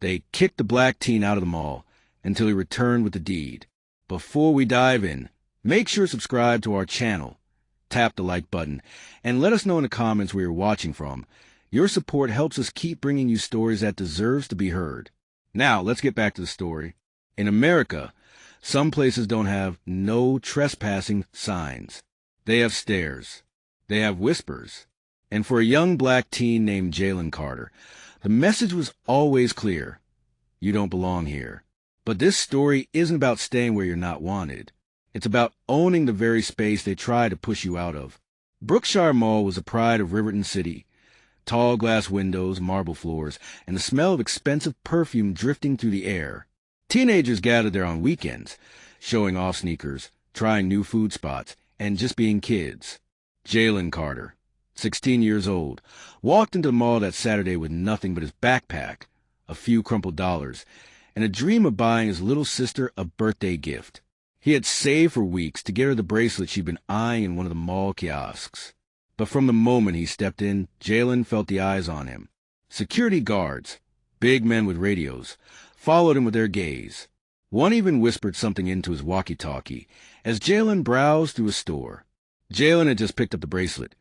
They kicked the black teen out of the mall until he returned with the deed. Before we dive in, make sure to subscribe to our channel, tap the like button, and let us know in the comments where you're watching from. Your support helps us keep bringing you stories that deserves to be heard. Now, let's get back to the story. In America, some places don't have no trespassing signs. They have stares. They have whispers. And for a young black teen named Jalen Carter, the message was always clear. You don't belong here. But this story isn't about staying where you're not wanted. It's about owning the very space they try to push you out of. Brookshire Mall was the pride of Riverton City. Tall glass windows, marble floors, and the smell of expensive perfume drifting through the air. Teenagers gathered there on weekends, showing off sneakers, trying new food spots, and just being kids. Jalen Carter, 16 years old, walked into the mall that Saturday with nothing but his backpack, a few crumpled dollars, and a dream of buying his little sister a birthday gift. He had saved for weeks to get her the bracelet she'd been eyeing in one of the mall kiosks. But from the moment he stepped in, Jalen felt the eyes on him. Security guards, big men with radios, followed him with their gaze. One even whispered something into his walkie-talkie as Jalen browsed through a store. Jalen had just picked up the bracelet,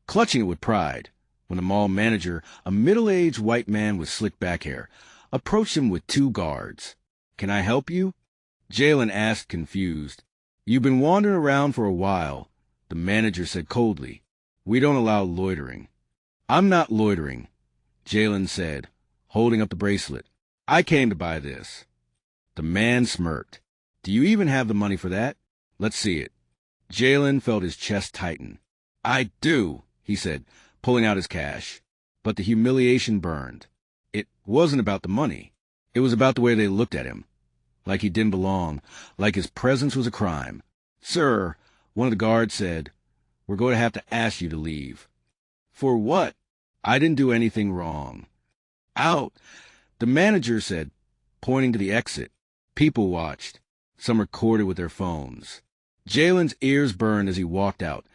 clutching it with pride, when the mall manager, a middle-aged white man with slick back hair, approached him with two guards. "Can I help you?" Jalen asked, confused. "You've been wandering around for a while," the manager said coldly. "We don't allow loitering." "I'm not loitering," Jalen said, holding up the bracelet. "I came to buy this." The man smirked. "Do you even have the money for that? Let's see it." Jalen felt his chest tighten. "I do," he said, pulling out his cash. But the humiliation burned. It wasn't about the money. It was about the way they looked at him. Like he didn't belong, like his presence was a crime. "Sir," one of the guards said, "we're going to have to ask you to leave." "For what?" "I didn't do anything wrong." "Out," the manager said, pointing to the exit. People watched. Some recorded with their phones. Jalen's ears burned as he walked out.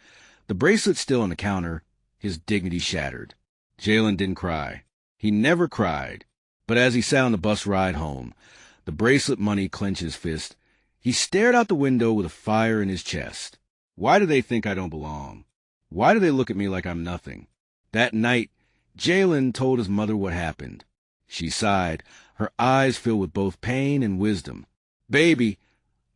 The bracelet still on the counter, his dignity shattered. Jalen didn't cry. He never cried. But as he sat on the bus ride home, the bracelet money clenched his fist, he stared out the window with a fire in his chest. Why do they think I don't belong? Why do they look at me like I'm nothing? That night, Jalen told his mother what happened. She sighed, her eyes filled with both pain and wisdom. "Baby,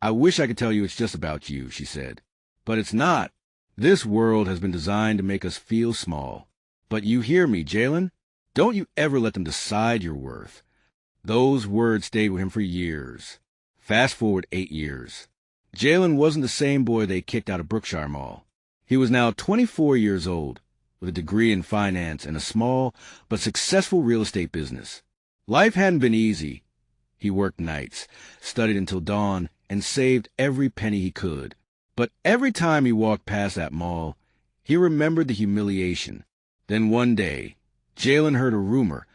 I wish I could tell you it's just about you," she said. "But it's not. This world has been designed to make us feel small. But you hear me, Jalen? Don't you ever let them decide your worth." Those words stayed with him for years. Fast forward 8 years. Jalen wasn't the same boy they kicked out of Brookshire Mall. He was now 24 years old, with a degree in finance and a small but successful real estate business. Life hadn't been easy. He worked nights, studied until dawn, and saved every penny he could. But every time he walked past that mall, he remembered the humiliation. Then one day, Jalen heard a rumor.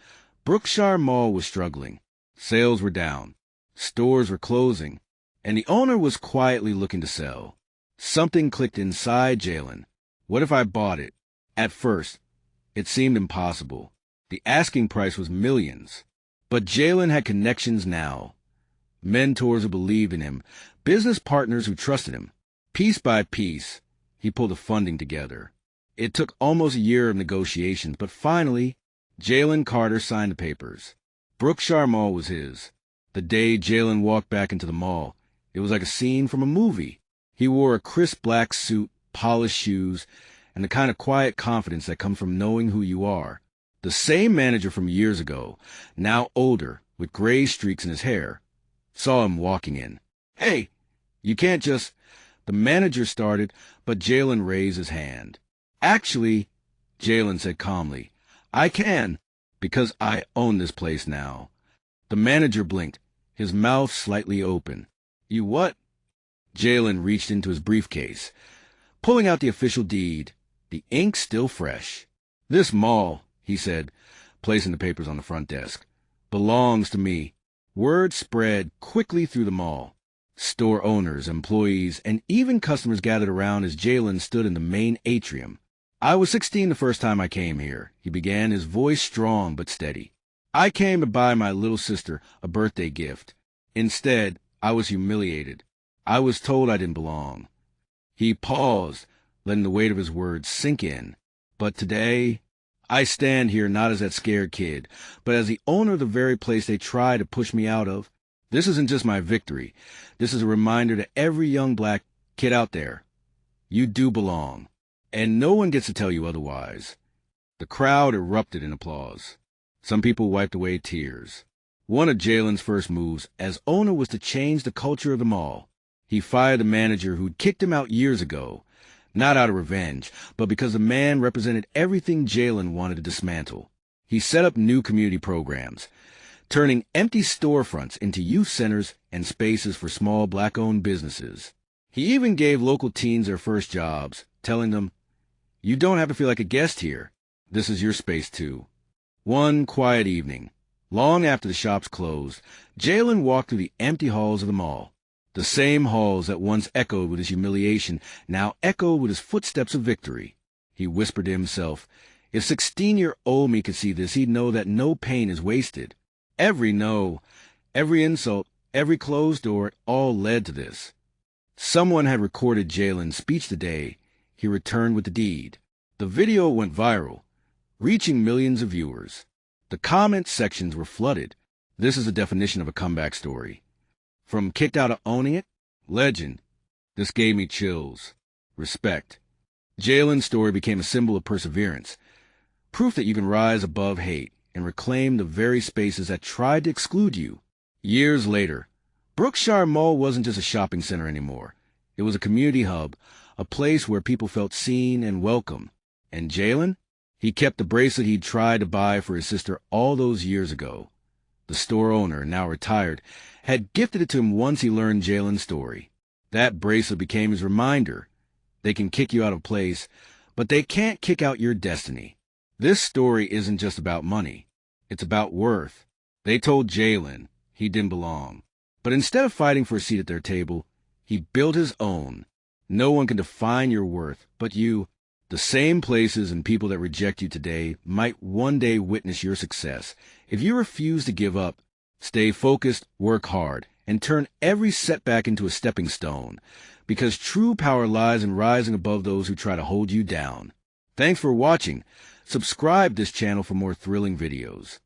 Brookshire Mall was struggling. Sales were down. Stores were closing. And the owner was quietly looking to sell. Something clicked inside Jalen. What if I bought it? At first, it seemed impossible. The asking price was millions. But Jalen had connections now. Mentors who believed in him, business partners who trusted him. Piece by piece, he pulled the funding together. It took almost a year of negotiations, but finally, Jalen Carter signed the papers. Brookshire Mall was his. The day Jalen walked back into the mall, it was like a scene from a movie. He wore a crisp black suit, polished shoes, and the kind of quiet confidence that comes from knowing who you are. The same manager from years ago, now older, with gray streaks in his hair, saw him walking in. "Hey, you can't just—" The manager started, but Jalen raised his hand. "Actually," Jalen said calmly, "I can, because I own this place now." The manager blinked, his mouth slightly open. "You what?" Jalen reached into his briefcase, pulling out the official deed, the ink still fresh. "This mall," he said, placing the papers on the front desk, "belongs to me." Word spread quickly through the mall. Store owners, employees, and even customers gathered around as Jalen stood in the main atrium. "I was 16 the first time I came here," he began, his voice strong but steady. I came to buy my little sister a birthday gift. Instead, I was humiliated. I was told I didn't belong. He paused, letting the weight of his words sink in. But today, I stand here not as that scared kid, but as the owner of the very place they tried to push me out of. This isn't just my victory. This is a reminder to every young black kid out there. You do belong, and no one gets to tell you otherwise. The crowd erupted in applause. Some people wiped away tears. One of Jalen's first moves as owner was to change the culture of the mall. He fired the manager who'd kicked him out years ago, not out of revenge, but because the man represented everything Jalen wanted to dismantle. He set up new community programs, turning empty storefronts into youth centers and spaces for small black-owned businesses. He even gave local teens their first jobs, telling them, "You don't have to feel like a guest here. This is your space too." One quiet evening, long after the shops closed, Jalen walked through the empty halls of the mall. The same halls that once echoed with his humiliation now echoed with his footsteps of victory. He whispered to himself, "If 16-year-old me could see this, he'd know that no pain is wasted." Every no, every insult, every closed door, it all led to this. Someone had recorded Jalen's speech the day he returned with the deed. The video went viral, reaching millions of viewers. The comment sections were flooded. This is the definition of a comeback story. From kicked out of owning it, legend. This gave me chills. Respect. Jalen's story became a symbol of perseverance, proof that you can rise above hate and reclaim the very spaces that tried to exclude you. Years later, Brookshire Mall wasn't just a shopping center anymore. It was a community hub, a place where people felt seen and welcome. And Jalen? He kept the bracelet he'd tried to buy for his sister all those years ago. The store owner, now retired, had gifted it to him once he learned Jalen's story. That bracelet became his reminder. They can kick you out of place, but they can't kick out your destiny. This story isn't just about money. It's about worth. They told Jalen he didn't belong. But instead of fighting for a seat at their table, he built his own. No one can define your worth but you. The same places and people that reject you today might one day witness your success. If you refuse to give up, stay focused, work hard, and turn every setback into a stepping stone, because true power lies in rising above those who try to hold you down. Thanks for watching. Subscribe this channel for more thrilling videos.